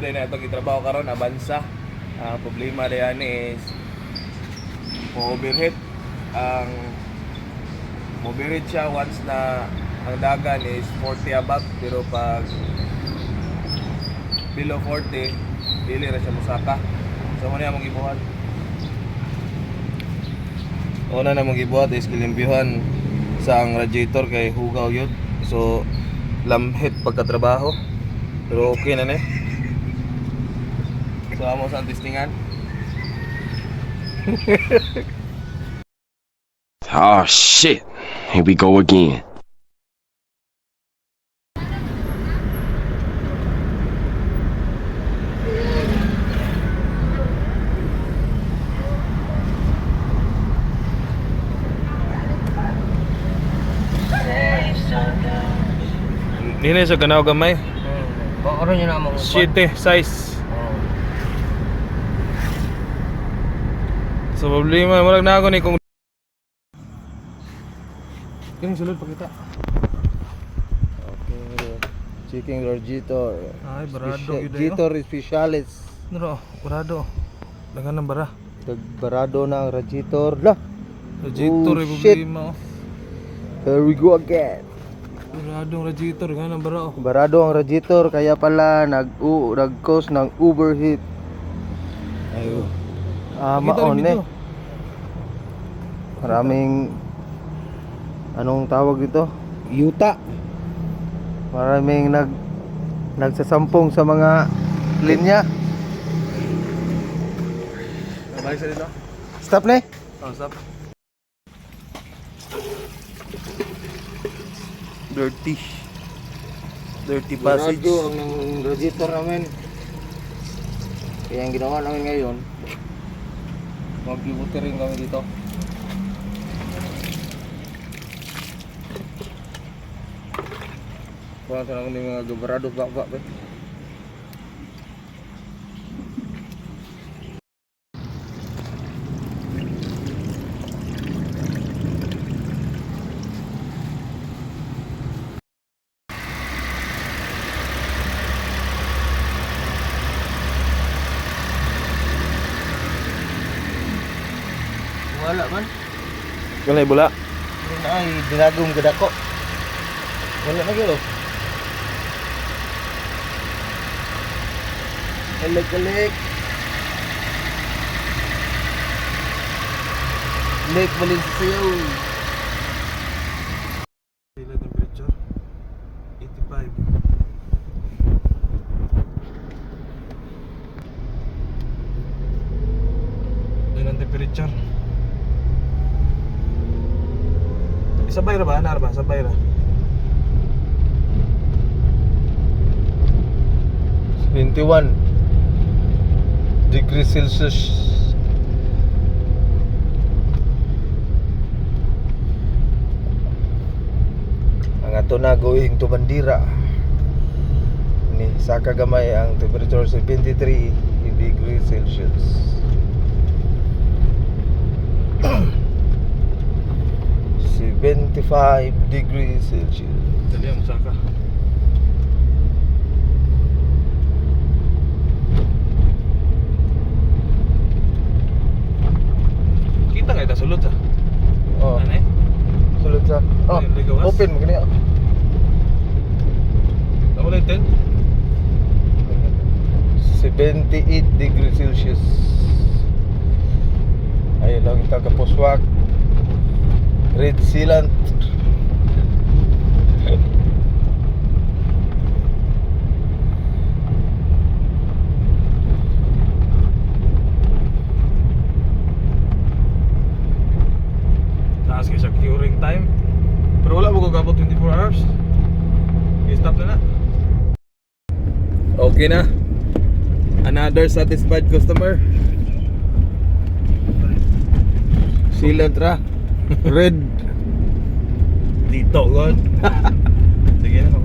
din na itong itrabaho karon Avanza. Ang problema diyan is overheat. Ang overheat siya once na ang dagan is 40 above, pero pag below 40 dili ra siya musaka. So mo na mong gibuhat. Una na mong gibuhat is kilimbyuhan sa ang radiator kay hugaw yun. So lamhit pagkatrabaho. Pero okay na ni. So amo sa testingan. Oh shit, here we go again. Nini sa ganaw gamay. Bakaroon nyo na mong City size. So problema mo lang na ako ni kung yung sulod pakita. Okay, checking radiator. Ay barado yun. Radiator specialis. Nero, barado. Dagan ng bara. Barado na ang radiator. Lah, Radiator Oh, ay shit. problema. here we go again. Baradong radiator ganang bara. Barado ang radiator kaya pala nag-cause ng overheat. Ayo. Maon eh. Maraming anong tawag dito? Yuta. Maraming nagsasampung sa mga linya. Balik sa dito. Stop na eh. Oh, stop. Dirty passage. Barado ang radiator namin. Kaya ang ginawa namin ngayon, mag-watering kami dito. Kuha sa namin yung mga gabarado bak-bak. Wala man. Galay bula. Yun ay dinagong gadako. Wala na gilo. Kalik. Lake balin sa sayaw. Pila temperature? 85. Yan ang temperature. Sabay ra ba? Anar ba? Sabay ra. 21 degrees Celsius. Ang ato na going to Bandira. Ni sa kagamay ang temperature 73 degrees Celsius. $75 degrees Celsius. Dali ang saka. Kita nga ita sulod sa. Oh, Ano eh? sulod sa. Oh, Ay, ligawas? open mo ganyan. Nawala yung 10? 78 degrees Celsius. Ayun lang ito kapuswak. Red sealant. Taas kayo sa curing time. Pero wala mo gagabot 24 hours. I-stop na na. Okay na. Another satisfied customer. Sealant ra. Red. Dito, God. Sige na.